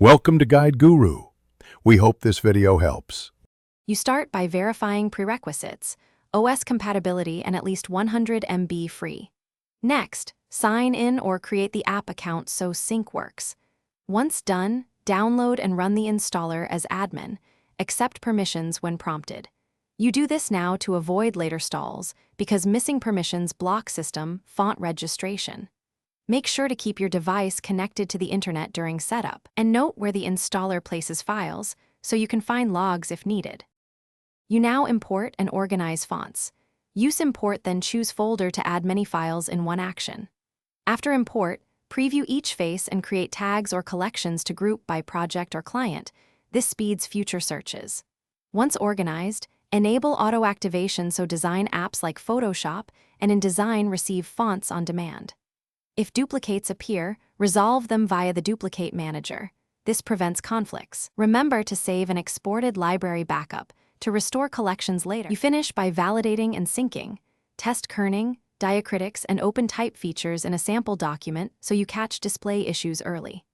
Welcome to Guide Guru. We hope this video helps. You start by verifying prerequisites, OS compatibility, and at least 100 MB free. Next, sign in or create the app account so sync works. Once done, download and run the installer as admin. Accept permissions when prompted. You do this now to avoid later stalls because missing permissions block system font registration. Make sure to keep your device connected to the internet during setup, and note where the installer places files so you can find logs if needed. You now import and organize fonts. Use import, then choose folder to add many files in one action. After import, preview each face and create tags or collections to group by project or client. This speeds future searches. Once organized, enable auto-activation so design apps like Photoshop and InDesign receive fonts on demand. If duplicates appear, resolve them via the Duplicate Manager. This prevents conflicts. Remember to save an exported library backup to restore collections later. You finish by validating and syncing. Test kerning, diacritics, and open type features in a sample document so you catch display issues early.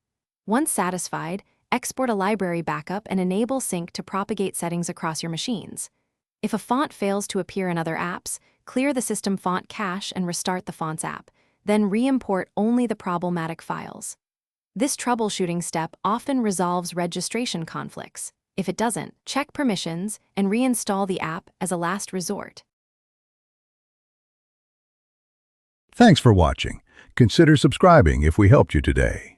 Once satisfied, export a library backup and enable sync to propagate settings across your machines. If a font fails to appear in other apps, clear the system font cache and restart the Fonts app. Then re-import only the problematic files. This troubleshooting step often resolves registration conflicts. If it doesn't, check permissions and reinstall the app as a last resort. Thanks for watching. Consider subscribing if we helped you today.